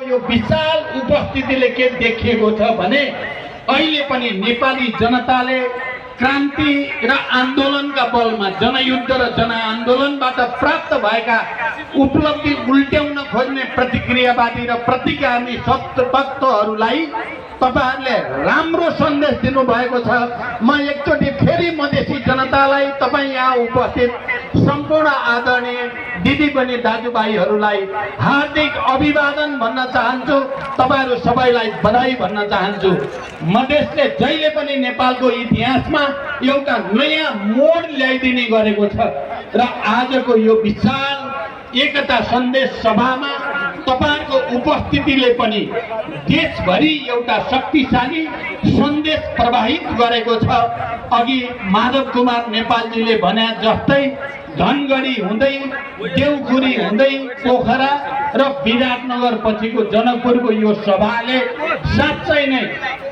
यो विशाल उपस्थितिले के देखिएको छ भने अहिले पनि नेपाली जनताले क्रान्ति र आन्दोलनका बलमा जनयुद्ध र जनआन्दोलनबाट प्राप्त भएका उपलब्धि उल्ट्याउन खोज्ने प्रतिक्रियावादी र प्रतिगामी शक्तपक्षहरूलाई तपाईहरुले राम्रो सन्देश दिनुभएको छ। म एकचोटि फेरि मधेसी जनतालाई तपाईँ यहाँ उपस्थित सम्पूर्ण आदरणीय दिदीबहिनी दाजुभाइहरूलाई हार्दिक अभिवादन भन्न चाहन्छु। तपाईहरु सबैलाई बधाई भन्न चाहन्छु। मधेसले जहिले पनि नेपालको इतिहासमा एउटा नयाँ मोड ल्याइदिने गरेको छ र आजको यो विशाल एकता सन्देश सभामा तपाईहरुको उपस्थितिले पनि देशभरि एउटा शक्तिशाली सन्देश प्रवाहित गरेको छ। अघि माधव कुमार नेपालजीले भने जस्तै धनगढी हुँदै देउखुरी हुँदै पोखरा र विराटनगर पछिको जनकपुरको यो सभाले साँच्चै नै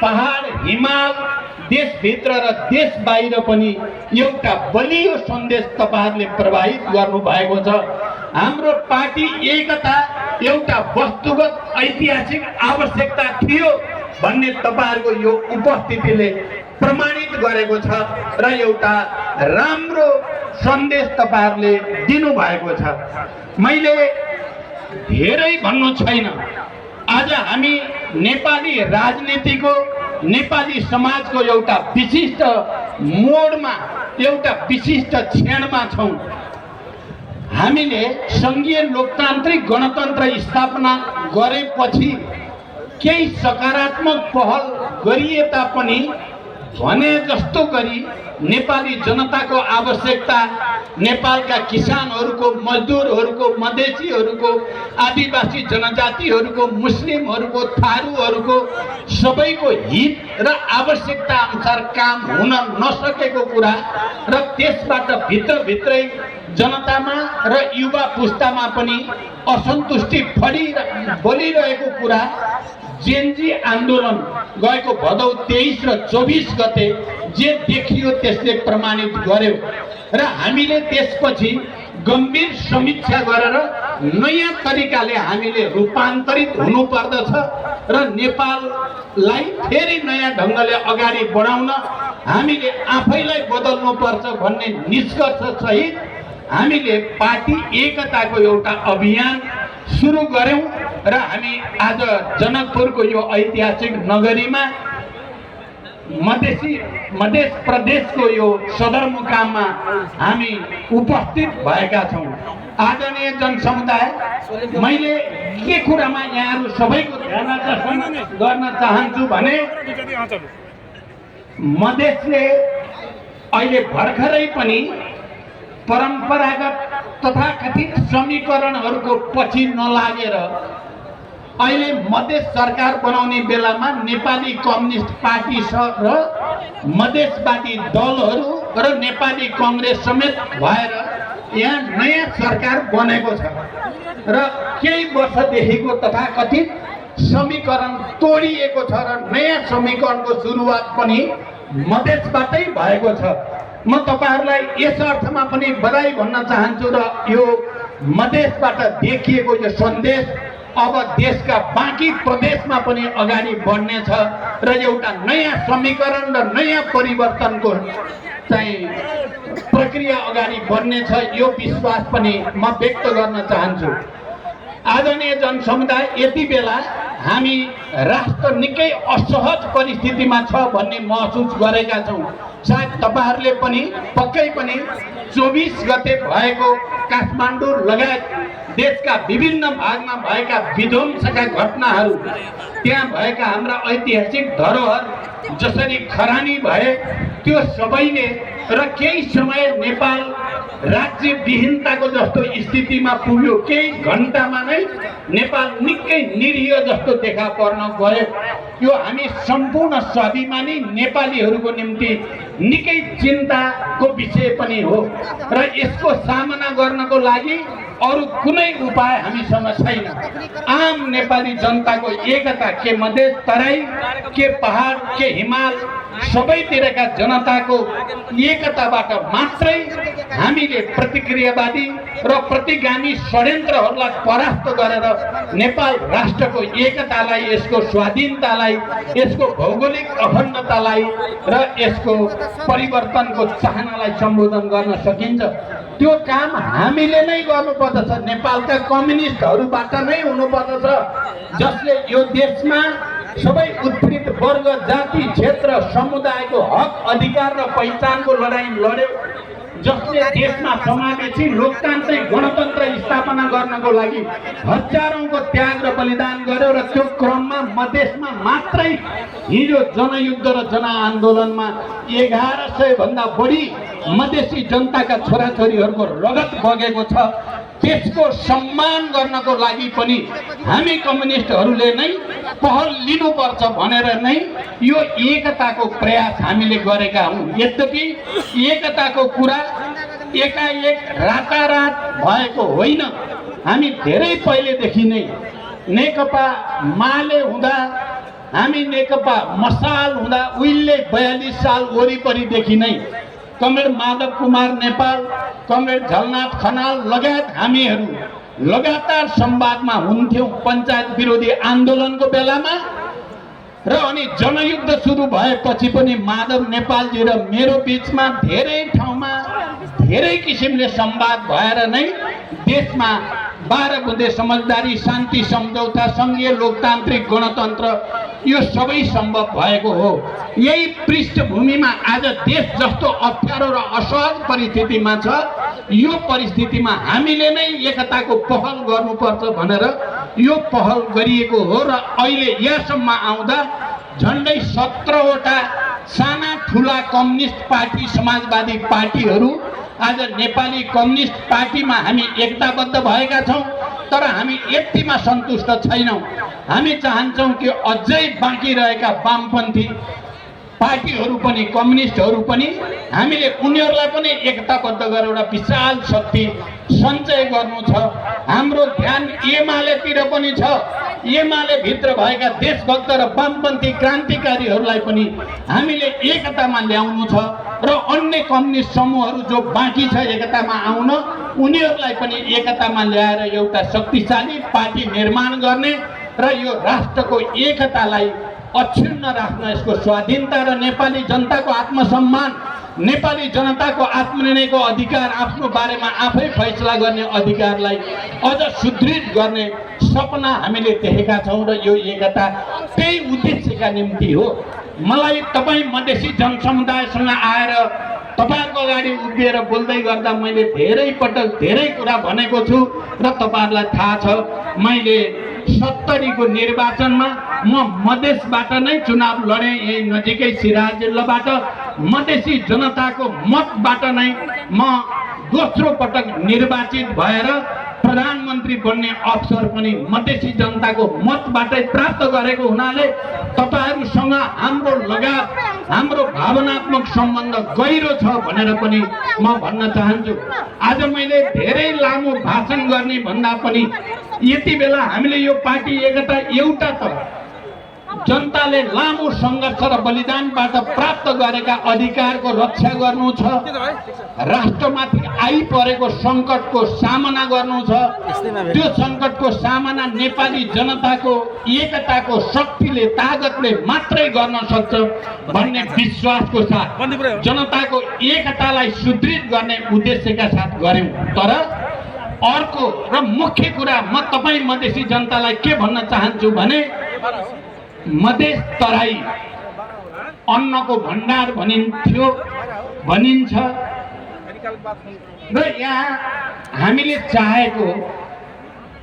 पहाड हिमाल देशभित्र र देश बाहिर पनि एउटा बलियो सन्देश तपाईहरुले प्रवाहित गर्नु भएको छ। हाम्रो पार्टी एकता एउटा वस्तुगत ऐतिहासिक आवश्यकता थियो भन्ने तपाईहरुको यो उपस्थितिले प्रमाणित गरेको छ र एउटा राम्रो सन्देश तपाईहरुले दिनु भएको छ। मैले धेरै भन्नु छैन। आज हामी नेपाली राजनीतिको नेपाली समाजको एउटा विशिष्ट मोडमा एउटा विशिष्ट क्षणमा छौं। हामीले संघीय लोकतान्त्रिक गणतन्त्र स्थापना गरेपछि केही सकारात्मक पहल गरिए तापनि भने जस्तो गरी नेपाली जनताको आवश्यकता, नेपालका किसानहरूको, मजदुरहरूको, मधेसीहरूको, आदिवासी जनजातिहरूको, मुस्लिमहरूको, थारूहरूको सबैको हित र आवश्यकता अनुसार काम हुन नसकेको कुरा र त्यसबाट भित्रभित्रै जनतामा र युवा पुस्तामा पनि असन्तुष्टि बोलिरहेको कुरा जेनजी आन्दोलन गएको भदौ 23 र 24 गते जे देखियो त्यसले प्रमाणित गर्यो र हामीले त्यसपछि गम्भीर समीक्षा गरेर नयाँ तरिकाले हामीले रूपान्तरित हुनु पर्दछ र नेपाललाई फेरि नयाँ ढंगले अगाडि बढाउन हामीले आफैलाई बदल्नु पर्छ भन्ने निष्कर्ष सहित हामीले पार्टी एकताको एउटा अभियान सुरु गर्यौं र हामी आज जनकपुरको यो ऐतिहासिक नगरीमा मधेस प्रदेशको यो सदरमुकाममा हामी उपस्थित भएका छौं। आदरणीय जनसमुदाय, मैले के कुरामा यहाँहरु सबैको ध्यान आकर्षण गर्न चाहन्छु भने मधेसले अहिले भर्खरै पनि परम्परागत तथाकथित समीकरणहरूको पछि नलागेर अहिले मधेस सरकार बनाउने बेलामा नेपाली कम्युनिस्ट पार्टी र मधेसवादी दलहरू र नेपाली कांग्रेस समेत भएर यहाँ नयाँ सरकार बनेको छ र केही वर्षदेखिको तथाकथित समीकरण तोडिएको छ र नयाँ समीकरणको सुरुवात पनि मधेसबाटै भएको छ। म तपाईहरुलाई यस अर्थमा पनि बधाई भन्न चाहन्छु र यो मधेसबाट देखिएको यो सन्देश अब देशका बाँकी प्रदेशमा पनि अगाडि बढ्ने छ र एउटा नयाँ समीकरण र नयाँ परिवर्तनको चाहिँ प्रक्रिया अगाडि बढ्ने छ, यो विश्वास पनि म व्यक्त गर्न चाहन्छु। आदरणीय जनसमुदाय, यति बेला हामी राष्ट्र निकै असहज परिस्थितिमा छ भन्ने महसुस गरेका छौं। सायद तपाईहरुले पनि पक्कै पनि 24 गते भएको काठमाडौँ लगायत देशका विभिन्न भागमा भएका विध्वंसका घटनाहरू, त्यहाँ भएका हाम्रा ऐतिहासिक धरोहर जसरी खरानी भए त्यो सबैले र केही समय नेपाल राज्य विहीनताको जस्तो स्थितिमा पुग्यो। केही घण्टामा नै नेपाल निकै निरीह जस्तो देखा पर्न गयो। यो हामी सम्पूर्ण स्वाभिमानी नेपालीहरूको निम्ति निकै चिन्ताको विषय पनि हो र यसको सामना गर्नको लागि अरु कुनै उपाय हामीसँग छैन। आम नेपाली जनताको एकता, के मधेस तराई, के पहाड, के हिमाल सबैतिरका जनताको एकताबाट मात्रै हामीले प्रतिक्रियावादी र प्रतिगामी षड्यन्त्रहरूलाई परास्त गरेर नेपाल राष्ट्रको एकतालाई, यसको स्वाधीनतालाई, यसको भौगोलिक अखण्डतालाई र यसको परिवर्तनको चाहनालाई सम्बोधन गर्न सकिन्छ। त्यो काम हामीले नै गर्नुपर्दछ, नेपालका कम्युनिस्टहरूबाट नै हुनुपर्दछ, जसले यो देशमा सबै उत्पीडित वर्ग, जाति, क्षेत्र, समुदायको हक, अधिकार र पहिचानको लडाईँ लड्यो, जसले देशमा समावेशी लोकतान्त्रिक गणतन्त्र स्थापना गर्नको लागि हजारौंको त्याग र बलिदान गर्यो र त्यो क्रममा मधेसमा मात्रै हिजो जनयुद्ध र जनआन्दोलनमा 1100 भन्दा बढी मधेसी जनताका छोराछोरीहरूको रगत बगेको छ। त्यसको सम्मान गर्नको लागि पनि हामी कम्युनिस्टहरूले नै पहल लिनुपर्छ भनेर नै यो एकताको प्रयास हामीले गरेका हौं। यद्यपि एकताको कुरा एकाएक रातारात भएको होइन। हामी धेरै पहिलेदेखि नै नेकपा माले हुँदा, हामी नेकपा मसाल हुँदा उहिले 42 साल वरिपरिदेखि नै कमरेड माधव कुमार नेपाल, कमरेड झलनाथ खनाल लगायत हामीहरू लगातार संवादमा हुन्थ्यौं पञ्चायत विरोधी आन्दोलनको बेलामा र अनि जनयुद्ध सुरु भएपछि पनि माधव नेपालजी र मेरो बीचमा धेरै ठाउँमा धेरै किसिमले संवाद भएर नै देशमा 12 बुँदे समझदारी, शान्ति सम्झौता, संघीय लोकतान्त्रिक गणतन्त्र यो सबै सम्भव भएको हो। यही पृष्ठभूमिमा आज देश जस्तो अप्ठ्यारो र असहज परिस्थितिमा छ, यो परिस्थितिमा हामीले नै एकताको पहल गर्नुपर्छ भनेर यो पहल गरिएको हो र अहिले यहाँसम्म आउँदा झन्डै 17 वटा साना ठुला कम्युनिस्ट पार्टी, समाजवादी पार्टीहरू आज नेपाली कम्युनिस्ट पार्टीमा हामी एकताबद्ध भएका छौं। तर हामी यतिमा सन्तुष्ट छैनौं। हामी चाहन्छौं कि अझै बाँकी रहेका वामपन्थी पार्टीहरू पनि, कम्युनिस्टहरू पनि हामीले उनीहरूलाई पनि एकताबद्ध गरेर एउटा विशाल शक्ति सञ्चय गर्नु छ। हाम्रो ध्यान एमालेतिर पनि छ। एमाले भित्र भएका देशभक्त र वामपन्थी क्रान्तिकारीहरूलाई पनि हामीले एकतामा ल्याउनु छ र अन्य कम्युनिस्ट समूहहरू जो बाँकी छ एकतामा आउन, उनीहरूलाई पनि एकतामा ल्याएर एउटा शक्तिशाली पार्टी निर्माण गर्ने र यो राष्ट्रको एकतालाई अक्षुण्ण राख्न, यसको स्वाधीनता र नेपाली जनताको आत्मसम्मान, नेपाली जनताको आत्मनिर्णयको अधिकार, आफ्नो बारेमा आफै फैसला गर्ने अधिकारलाई अझ सुदृढ गर्ने सपना हामीले देखेका छौं र यो एकता त्यही उद्देश्यका निम्ति हो। मलाई तपाई मधेसी जनसमुदायसँग आएर तपाईहरुको अगाडि उभिएर बोल्दै गर्दा मैले धेरै पटक धेरै कुरा भनेको छु र तपाईहरुलाई थाहा छ। मैले 70 को निर्वाचनमा म मधेसबाट नै चुनाव लडे, यही नजिकै सिराहा जिल्लाबाट मधेसी जनताको मतबाट नै म दोस्रो पटक निर्वाचित भएर प्रधानमन्त्री बन्ने अवसर पनि मधेसी जनताको मतबाटै प्राप्त गरेको हुनाले तपाईहरुसँग हाम्रो लगाव, हाम्रो भावनात्मक सम्बन्ध गहिरो छ भनेर पनि म भन्न चाहन्छु। आज मैले धेरै लामो भाषण गर्ने भन्दा पनि यति बेला हामीले यो पार्टी एकता एउटा त जनताले लामो संघर्ष र बलिदानबाट प्राप्त गरेका अधिकारको रक्षा गर्नु छ, राष्ट्रमाथि आइपरेको संकटको सामना गर्नु छ। त्यो संकटको सामना नेपाली जनताको एकताको शक्तिले, ताकतले मात्रै गर्न सक्छ भन्ने विश्वासको साथ जनताको एकतालाई सुदृढ गर्ने उद्देश्यका साथ गर्यौं। तर अर्को र मुख्य कुरा म तपाई मधेसी जनतालाई के भन्न चाहन्छु भने मधेस तराई अन्नको भण्डार भनिन्छ र यहाँ हामीले चाहेको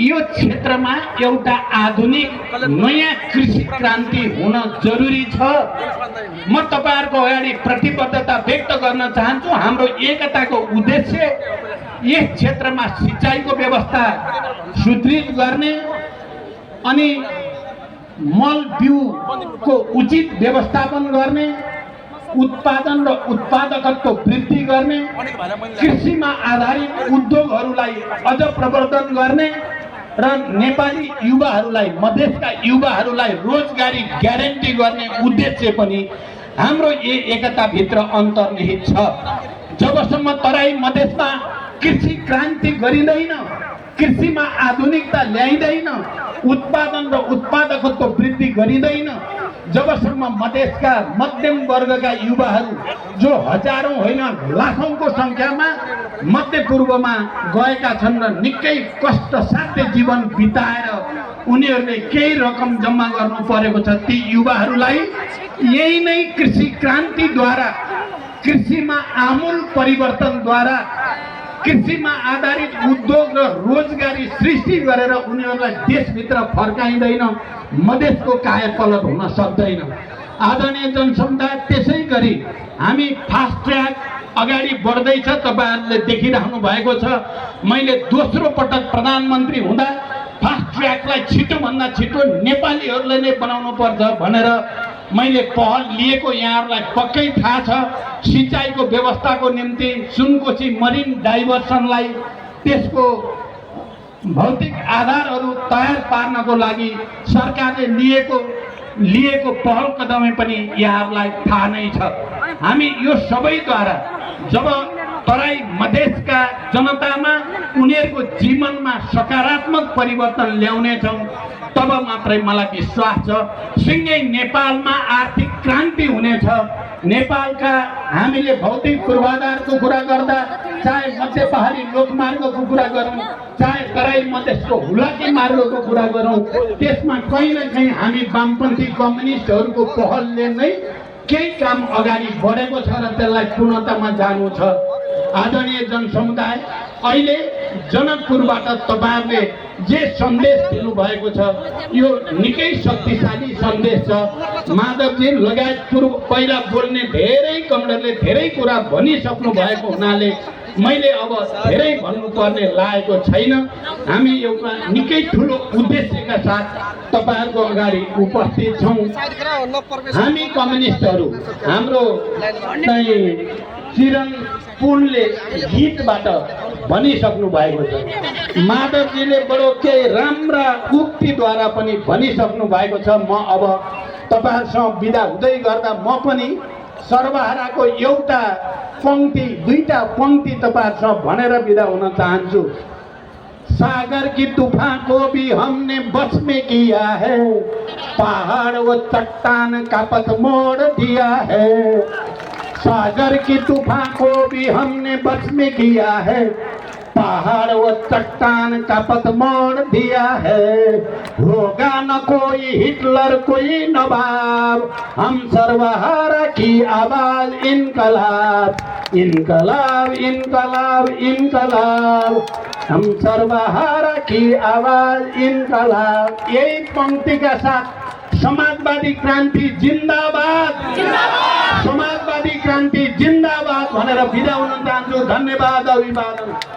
यो क्षेत्रमा एउटा आधुनिक नयाँ कृषि क्रान्ति हुन जरुरी छ। म तपाईहरुको अगाडि प्रतिबद्धता व्यक्त गर्न चाहन्छु। हाम्रो एकताको उद्देश्य यस क्षेत्रमा सिंचाइको व्यवस्था सुदृढ गर्ने अनि मल बिउको उचित व्यवस्थापन गर्ने, उत्पादन र उत्पादकत्व वृद्धि गर्ने, कृषिमा आधारित उद्योगहरूलाई अझ प्रवर्धन गर्ने र नेपाली युवाहरूलाई, मधेसका युवाहरूलाई रोजगारी ग्यारेन्टी गर्ने उद्देश्य पनि हाम्रो एकताभित्र अन्तर्निहित छ। जबसम्म तराई मधेसमा कृषि क्रान्ति गरिँदैन, कृषिमा आधुनिकता ल्याइँदैन, उत्पादन र उत्पादकत्व वृद्धि गरिँदैन, जबसम्म मधेसका मध्यम वर्गका युवाहरू जो हजारौं होइन लाखौंको संख्यामा मध्यपूर्वमा गएका छन् र निकै कष्टसाध्य जीवन बिताएर उनीहरूले केही रकम जम्मा गर्नु परेको छ, ती युवाहरूलाई यही नै कृषि क्रान्तिद्वारा, कृषिमा आमूल परिवर्तनद्वारा, कृषिमा आधारित उद्योग र रोजगारी सृष्टि गरेर उनीहरूलाई देशभित्र फर्काइँदैन, मधेसको कायापलट हुन सक्दैन। आदरणीय जनसमुदाय, त्यसै गरी हामी फास्ट ट्र्याक अगाडि बढ्दैछ, तपाईहरुले देखिराख्नु भएको छ। मैले दोस्रो पटक प्रधानमन्त्री हुँदा फास्ट ट्र्याकलाई छिटोभन्दा छिटो नेपालीहरूले नै बनाउनु पर्छ भनेर मैले पहल लिएको यहाँहरूलाई पक्कै थाहा छ। सिँचाइको व्यवस्थाको निम्ति सुनकोशी मरिन डाइभर्सनलाई त्यसको भौतिक आधारहरू तयार पार्नको लागि सरकारले लिएको पहल कदमै पनि यहाँहरूलाई थाहा नै छ। हामी यो सबैद्वारा जब तराई मधेसका जनतामा उनीहरूको जीवनमा सकारात्मक परिवर्तन ल्याउनेछौँ तब मात्रै मलाई विश्वास छ सँगै नेपालमा आर्थिक क्रान्ति हुनेछ। नेपालका हामीले भौतिक पूर्वाधारको कुरा गर्दा, चाहे मध्य पहाडी लोकमार्गको कुरा गरौँ, चाहे तराई मधेसको हुलाकी मार्गको कुरा गरौँ, त्यसमा कहीँ न कहीँ हामी वामपन्थी कम्युनिस्टहरूको पहलले नै केही काम अगाडि बढेको छ र त्यसलाई पूर्णतामा जानु छ। आदरणीय जनसमुदाय, अहिले जनकपुरबाट तपाईहरुले जे सन्देश दिनुभएको छ यो निकै शक्तिशाली सन्देश छ। माधवजी लगायत पहिला बोल्ने धेरै कमरेडले धेरै कुरा भनिसक्नु भएको हुनाले मैले अब धेरै भन्नुपर्ने लागेको छैन। हामी एउटा निकै ठुलो उद्देश्यका साथ तपाईहरुको अगाडि उपस्थित छौँ। हामी कम्युनिस्टहरू हाम्रो चिरन पुनले गीतबाट भनिसक्नु भएको छ। माधवजीले बडो केही राम्रा उक्तिद्वारा पनि भनिसक्नु भएको छ। म अब तपाईहरुसँग बिदा हुँदै गर्दा म पनि सर्वहाराको एउटा पंक्ति, दुईटा पंक्ति तपाईहरुसँग भनेर बिदा हुन चाहन्छु। सागर की तूफान को भी हमने बस में किया है, पहाड़ व चट्टान का पथ मोड़ दिया है। सागर की तूफान को भी हमने बस में किया है, पहाड़ व चट्टान का पथ मोड़ दिया है। होगा न कोई हिटलर कोई नवाब, हम सर्वहारा की आवाज इनकलाब, इनकलाब इनकलाब इनकलाब, हम सर्वहारा की आवाज इनकलाब। यही पंक्ति का साथ समाजवादी क्रान्ति जिन्दाबाद, समाजवादी क्रान्ति जिन्दाबाद भनेर बिदा हुन चाहन्छु। धन्यवाद, अभिवादन।